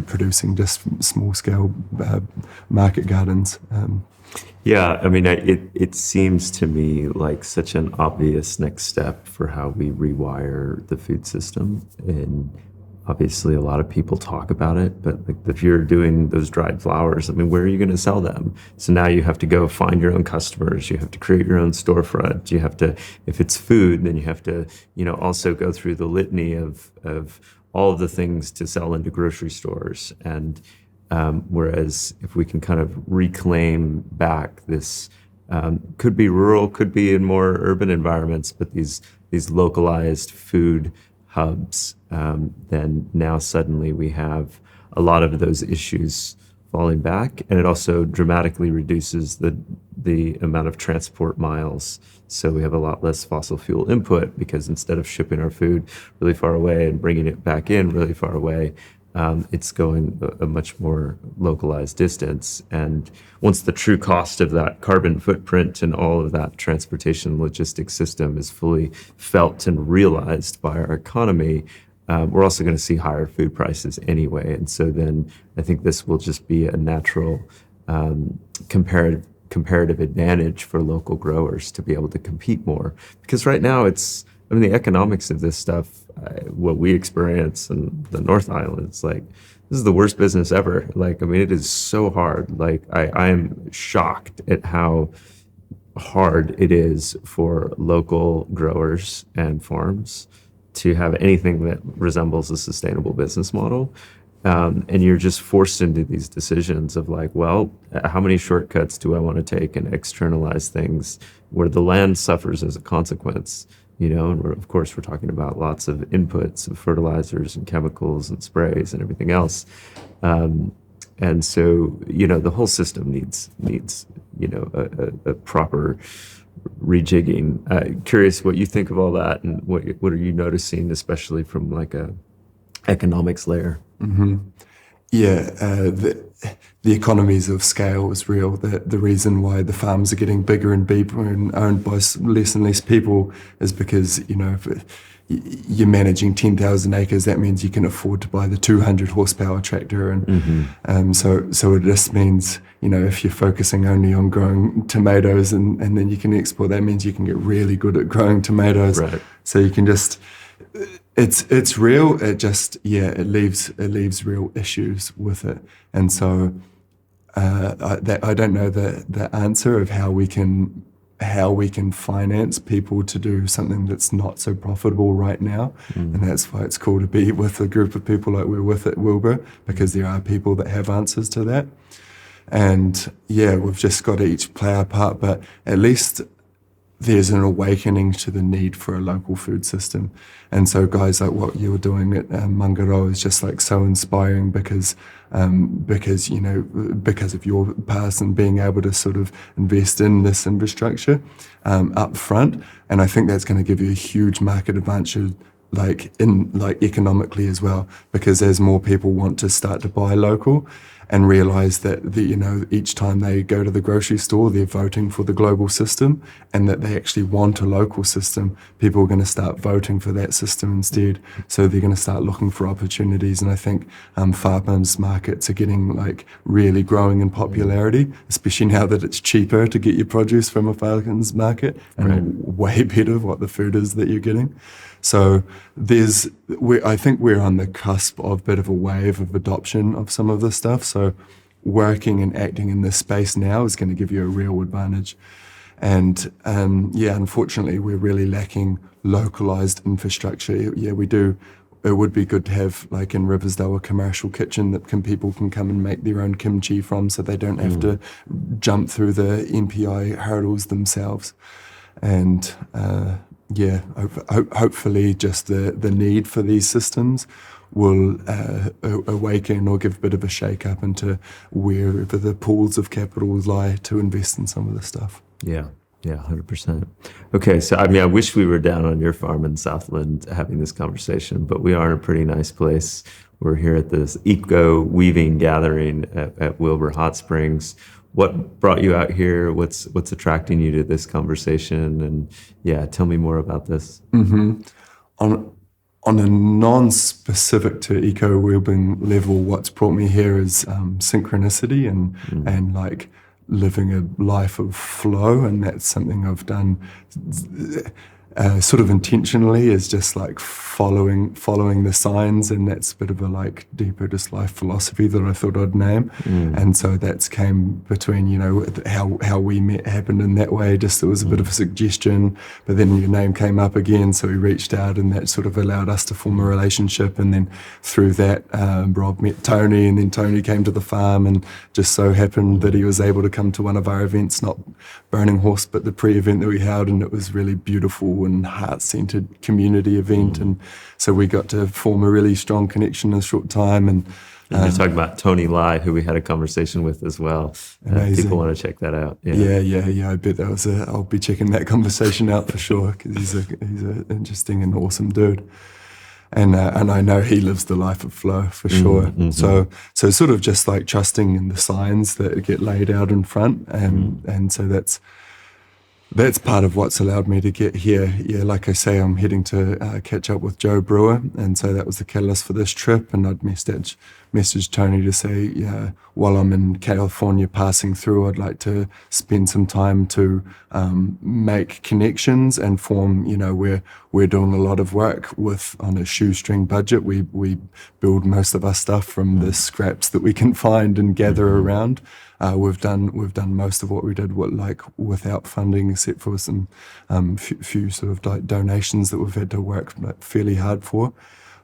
producing just small scale market gardens. Yeah, I mean, it seems to me like such an obvious next step for how we rewire the food system. And obviously a lot of people talk about it, but like if you're doing those dried flowers, I mean, where are you going to sell them? So now you have to go find your own customers. You have to create your own storefront. You have to, if it's food, then you have to, also go through the litany of all of the things to sell into grocery stores. And whereas if we can kind of reclaim back this, could be rural, could be in more urban environments, but these localized food hubs, then now suddenly we have a lot of those issues falling back, and it also dramatically reduces the amount of transport miles. So we have a lot less fossil fuel input, because instead of shipping our food really far away and bringing it back in really far away, it's going a much more localized distance. And once the true cost of that carbon footprint and all of that transportation logistics system is fully felt and realized by our economy, we're also going to see higher food prices anyway. And so then I think this will just be a natural comparative advantage for local growers to be able to compete more. Because right now the economics of this stuff, what we experience in the North Island, it's like, this is the worst business ever. It is so hard. I am shocked at how hard it is for local growers and farms to have anything that resembles a sustainable business model. And you're just forced into these decisions of how many shortcuts do I want to take and externalize things where the land suffers as a consequence? And of course we're talking about lots of inputs of fertilizers and chemicals and sprays and everything else. And so, the whole system needs a proper rejigging. Curious what you think of all that, and what are you noticing, especially from a economics layer? Mm-hmm. Yeah, the economies of scale is real. The reason why the farms are getting bigger and bigger and owned by less and less people is because, if you're managing 10,000 acres, that means you can afford to buy the 200 horsepower tractor. And so it just means, if you're focusing only on growing tomatoes and then you can export, that means you can get really good at growing tomatoes. Right. So you can just... It's real. It just it leaves real issues with it, and so I don't know the answer of how we can finance people to do something that's not so profitable right now, and that's why it's cool to be with a group of people like we're with at Wilbur, because there are people that have answers to that, and we've just got to each play our part, but at least there's an awakening to the need for a local food system. And so guys like what you were doing at Mangaroa is just so inspiring, because of your past and being able to sort of invest in this infrastructure up front. And I think that's going to give you a huge market advantage, economically as well, because as more people want to start to buy local and realize that each time they go to the grocery store, they're voting for the global system, and that they actually want a local system, people are going to start voting for that system instead. So they're going to start looking for opportunities. And I think farmers markets are getting really growing in popularity, especially now that it's cheaper to get your produce from a farmers market, and way better what the food is that you're getting. So I think we're on the cusp of a bit of a wave of adoption of some of this stuff. So working and acting in this space now is going to give you a real advantage. And unfortunately, we're really lacking localized infrastructure. Yeah, we do. It would be good to have, in Riversdale, a commercial kitchen that people can come and make their own kimchi from, so they don't have to jump through the MPI hurdles themselves. And hopefully just the need for these systems will awaken or give a bit of a shake-up into wherever the pools of capital lie to invest in some of this stuff. Yeah. Yeah, 100%. Okay, so I wish we were down on your farm in Southland having this conversation, but we are in a pretty nice place. We're here at this eco weaving gathering at Wilbur Hot Springs. What brought you out here? What's attracting you to this conversation? And yeah, tell me more about this. Mm-hmm. On a non-specific to eco-weaving level, what's brought me here is synchronicity and like living a life of flow, and that's something I've done sort of intentionally, is just like following the signs, and that's a bit of a like deeper just life philosophy that I thought I'd name. And so that's came between, you know, how we met happened in that way. Just it was a bit of a suggestion, but then your name came up again, so we reached out, and that sort of allowed us to form a relationship. And then through that, Rob met Tony, and then Tony came to the farm, and just so happened that he was able to come to one of our events, not Burning Horse, but the pre-event that we held, and it was really beautiful and heart-centered community event. And so we got to form a really strong connection in a short time. And you're talking about Tony Lai, who we had a conversation with as well. People want to check that out. Yeah. I bet that was I'll be checking that conversation out for sure, because he's an interesting and awesome dude. And I know he lives the life of flow for sure. Mm-hmm. So sort of just like trusting in the signs that get laid out in front, and so that's part of what's allowed me to get here. Yeah, like I say, I'm heading to catch up with Joe Brewer, and so that was the catalyst for this trip. And I'd messaged Tony to say, yeah, while I'm in California passing through, I'd like to spend some time to make connections and form, you know, we're doing a lot of work on a shoestring budget. We build most of our stuff from the scraps that we can find and gather around. We've done most of what we did without funding, except for some few sort of donations that we've had to work fairly hard for,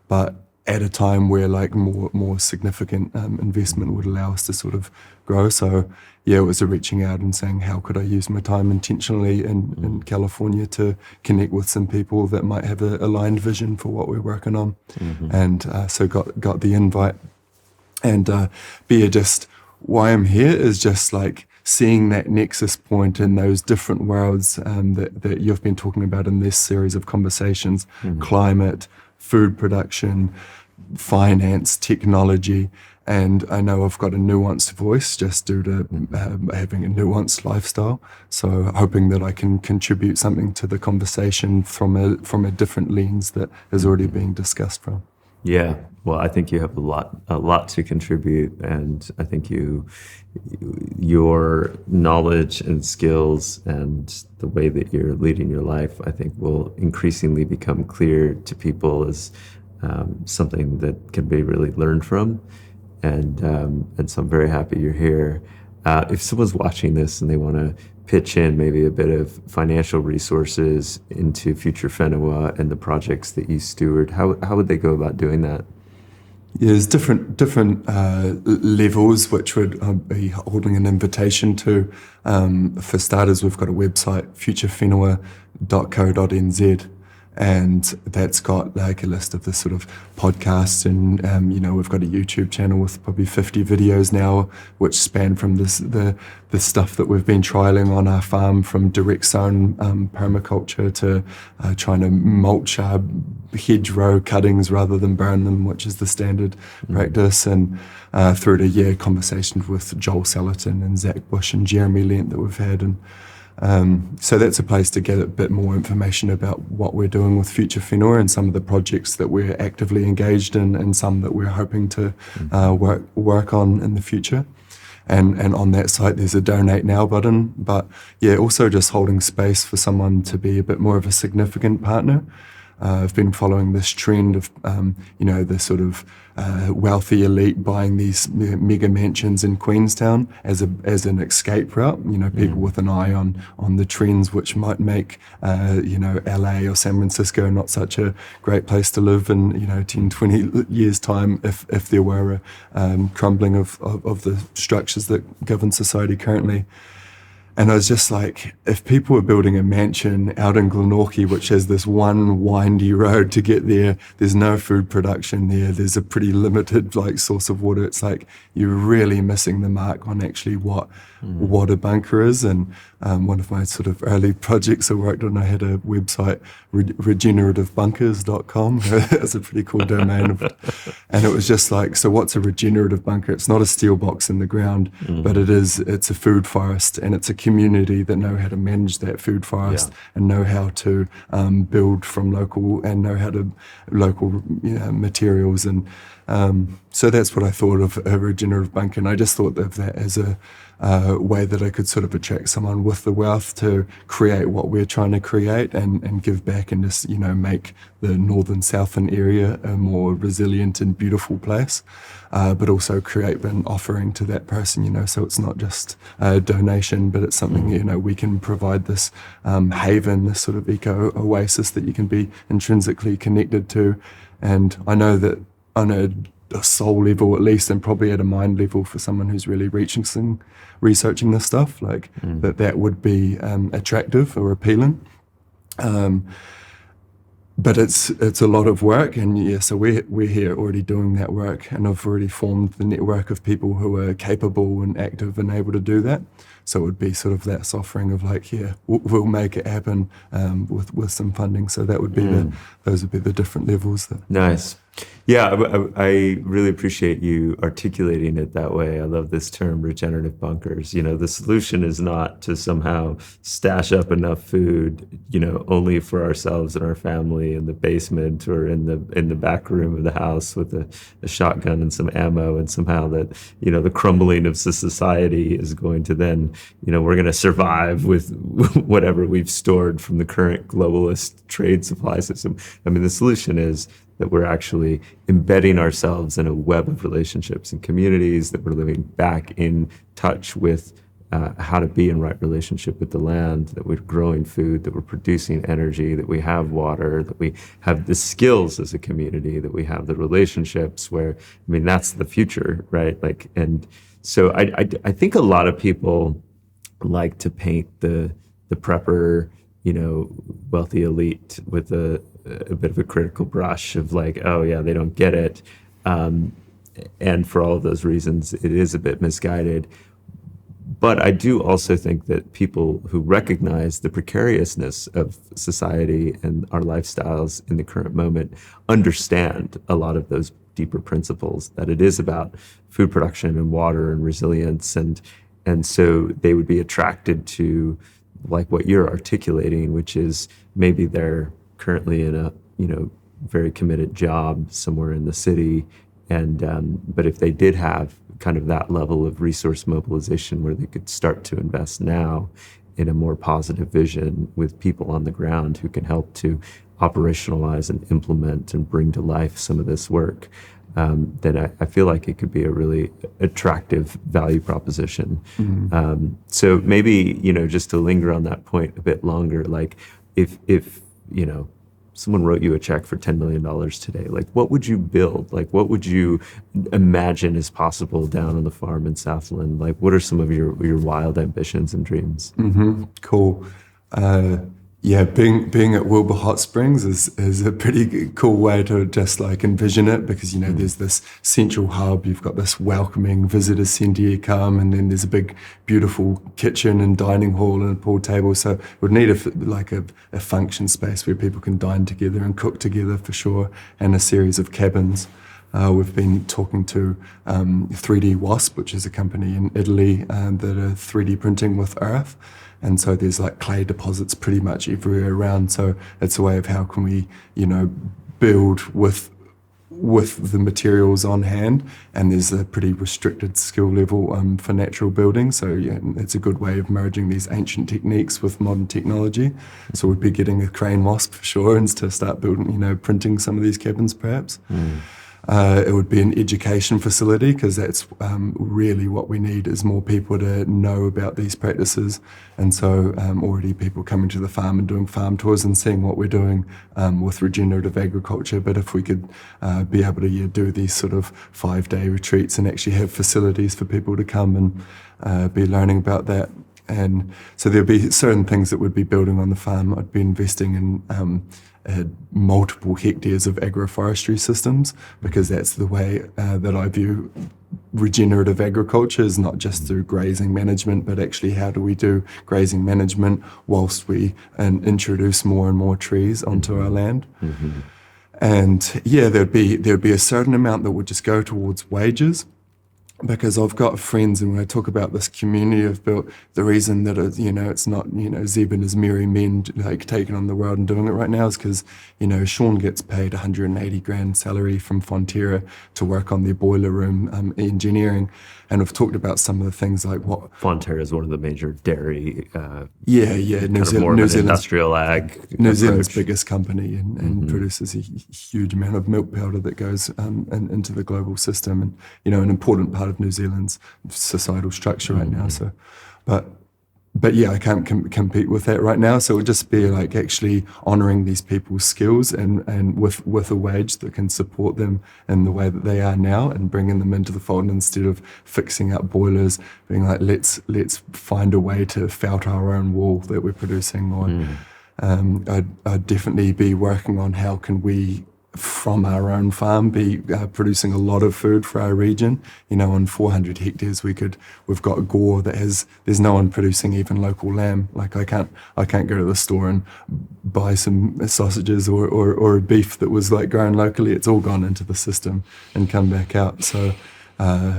but at a time where like more significant investment would allow us to sort of grow. So yeah, it was a reaching out and saying, how could I use my time intentionally in California to connect with some people that might have a aligned vision for what we're working on. And so got the invite. And just why I'm here is just like seeing that nexus point in those different worlds that you've been talking about in this series of conversations: climate, food production, finance, technology. And I know I've got a nuanced voice just due to having a nuanced lifestyle. So hoping that I can contribute something to the conversation from a different lens that is already being discussed from. Yeah, well, I think you have a lot to contribute, and I think your knowledge and skills and the way that you're leading your life, I think, will increasingly become clear to people as something that can be really learned from, and so I'm very happy you're here. If someone's watching this and they want to pitch in maybe a bit of financial resources into Future Whenua and the projects that you steward, how would they go about doing that? Yeah, there's different levels which would be holding an invitation to. For starters, we've got a website, futurewhenua.co.nz, and that's got like a list of the sort of podcasts, and we've got a YouTube channel with probably 50 videos now, which span from the stuff that we've been trialing on our farm, from direct sown permaculture to trying to mulch our hedgerow cuttings rather than burn them, which is the standard practice, and through to conversations with Joel Salatin and Zach Bush and Jeremy Lent that we've had. And so that's a place to get a bit more information about what we're doing with Future Whenua and some of the projects that we're actively engaged in, and some that we're hoping to work on in the future. And on that site, there's a donate now button. But yeah, also just holding space for someone to be a bit more of a significant partner. I've been following this trend of, the sort of wealthy elite buying these mega mansions in Queenstown as an escape route. People with an eye on the trends which might make, LA or San Francisco not such a great place to live in, 10, 20 years' time if there were a crumbling of the structures that govern society currently. And I was just like, if people were building a mansion out in Glenorchy, which has this one windy road to get there, there's no food production there, there's a pretty limited like source of water. It's like you're really missing the mark on actually what a bunker is. And one of my sort of early projects I worked on, I had a website, regenerativebunkers.com. That's a pretty cool domain. And it was just like, so what's a regenerative bunker? It's not a steel box in the ground, but it's a food forest, and it's a community that know how to manage that food forest and know how to build from local and know how to local materials. And so that's what I thought of a regenerative bunker. And I just thought of that as a way that I could sort of attract someone with the wealth to create what we're trying to create and give back and just, make the northern southern area a more resilient and beautiful place, but also create an offering to that person, so it's not just a donation, but it's something, we can provide this haven, this sort of eco oasis that you can be intrinsically connected to. And I know that on a soul level at least, and probably at a mind level for someone who's really researching this stuff, like that would be attractive or appealing. But it's a lot of work, and so we're here already doing that work, and I've already formed the network of people who are capable and active and able to do that. So it would be sort of that offering of like, we'll make it happen with some funding. So that would be those would be the different levels. Nice. Yeah, I really appreciate you articulating it that way. I love this term, regenerative bunkers. The solution is not to somehow stash up enough food, only for ourselves and our family in the basement or in the back room of the house with a shotgun and some ammo, and somehow that, the crumbling of society is going to then, we're going to survive with whatever we've stored from the current globalist trade supply system. I mean, the solution is that we're actually embedding ourselves in a web of relationships and communities, that we're living back in touch with how to be in right relationship with the land, that we're growing food, that we're producing energy, that we have water, that we have the skills as a community, that we have the relationships where, that's the future, right? And so I think a lot of people like to paint the prepper, wealthy elite with a bit of a critical brush of like, oh yeah, they don't get it. And for all of those reasons, it is a bit misguided. But I do also think that people who recognize the precariousness of society and our lifestyles in the current moment understand a lot of those deeper principles, that it is about food production and water and resilience. And so they would be attracted to like what you're articulating, which is maybe they're currently in a very committed job somewhere in the city, and but if they did have kind of that level of resource mobilization where they could start to invest now in a more positive vision with people on the ground who can help to operationalize and implement and bring to life some of this work, then I feel like it could be a really attractive value proposition. So maybe, just to linger on that point a bit longer, like if someone wrote you a check for $10 million today, like what would you build? Like what would you imagine is possible down on the farm in Southland? Like what are some of your wild ambitions and dreams? Cool. Being at Wilbur Hot Springs is a pretty cool way to just like envision it, because there's this central hub, you've got this welcoming visitor centre you come, and then there's a big beautiful kitchen and dining hall and a pool table. So we'd need a function space where people can dine together and cook together for sure, and a series of cabins. We've been talking to 3D Wasp, which is a company in Italy that are 3D printing with earth. And so there's like clay deposits pretty much everywhere around. So it's a way of how can we, build with the materials on hand. And there's a pretty restricted skill level for natural building. So it's a good way of merging these ancient techniques with modern technology. So we'd be getting a crane wasp for sure, and to start building, printing some of these cabins perhaps. It would be an education facility, because that's really what we need, is more people to know about these practices. And so already people coming to the farm and doing farm tours and seeing what we're doing with regenerative agriculture. But if we could be able to do these sort of 5-day retreats and actually have facilities for people to come and be learning about that. And so there'd be certain things that would be building on the farm. I'd be investing in multiple hectares of agroforestry systems, because that's the way that I view regenerative agriculture, is not just through grazing management, but actually how do we do grazing management whilst we introduce more and more trees onto our land. Mm-hmm. And yeah, there'd be a certain amount that would just go towards wages, because I've got friends, and when I talk about this community I've built, the reason that it's not Zeb and his merry men like taking on the world and doing it right now is because Sean gets paid 180 grand salary from Fonterra to work on their boiler room engineering, and we've talked about some of the things like what Fonterra is one of the major dairy. New Zealand's industrial ag. New Zealand's biggest company, and produces a huge amount of milk powder that goes into the global system, and an important part of New Zealand's societal structure right now. So, but yeah, I can't compete with that right now. So it would just be like actually honouring these people's skills and with a wage that can support them in the way that they are now, and bringing them into the fold, instead of fixing up boilers, being like, let's find a way to felt our own wool that we're producing. Or I'd definitely be working on how can we, from our own farm, be producing a lot of food for our region. On 400 hectares, we've got gore there's no one producing even local lamb. Like I can't go to the store and buy some sausages or a beef that was like grown locally. It's all gone into the system and come back out. So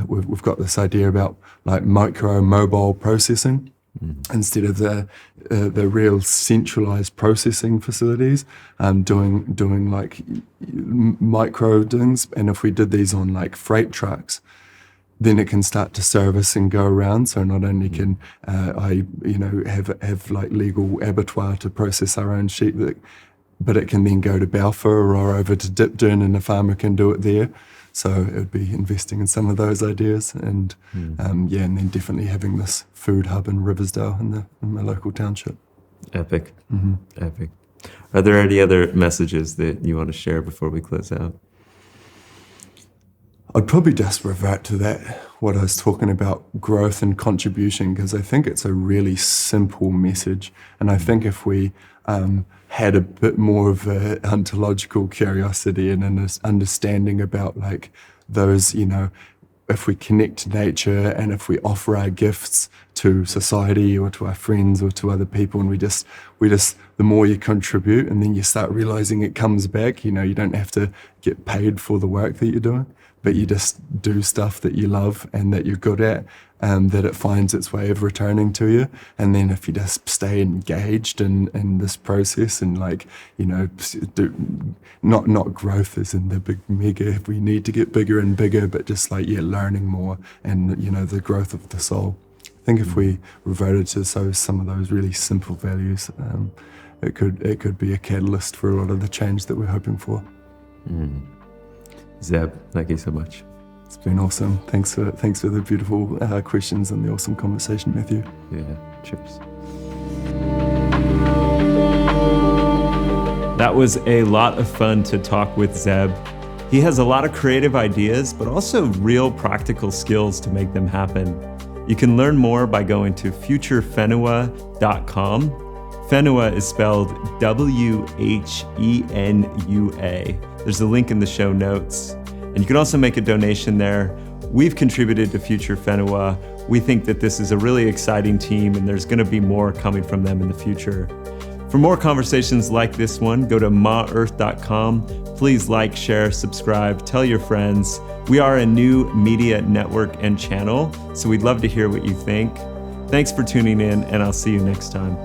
we've got this idea about like mobile processing. Instead of the real centralized processing facilities, doing like micro things. And if we did these on like freight trucks, then it can start to service and go around. So not only can I have like legal abattoir to process our own sheep, but it can then go to Balfour or over to Dipton, and a farmer can do it there. So it would be investing in some of those ideas, and and then definitely having this food hub in Riversdale in my local township. Epic. Epic. Are there any other messages that you want to share before we close out? I'd probably just revert to that, what I was talking about, growth and contribution, because I think it's a really simple message. And I think if we had a bit more of an ontological curiosity and an understanding about like those, if we connect to nature and if we offer our gifts to society or to our friends or to other people, and we just the more you contribute, and then you start realizing it comes back. You don't have to get paid for the work that you're doing, but you just do stuff that you love and that you're good at, that it finds its way of returning to you. And then if you just stay engaged in this process, and like, not growth as in the big mega, we need to get bigger and bigger, but just like, learning more and, the growth of the soul. I think if we reverted to some of those really simple values, it could be a catalyst for a lot of the change that we're hoping for. Zeb, thank you so much. It's been awesome. Thanks for the beautiful questions and the awesome conversation, Matthew. Yeah, cheers. That was a lot of fun to talk with Zeb. He has a lot of creative ideas, but also real practical skills to make them happen. You can learn more by going to futurewhenua.com. Whenua is spelled W-H-E-N-U-A. There's a link in the show notes. And you can also make a donation there. We've contributed to Future Whenua. We think that this is a really exciting team, and there's going to be more coming from them in the future. For more conversations like this one, go to maearth.com. Please like, share, subscribe, tell your friends. We are a new media network and channel, so we'd love to hear what you think. Thanks for tuning in, and I'll see you next time.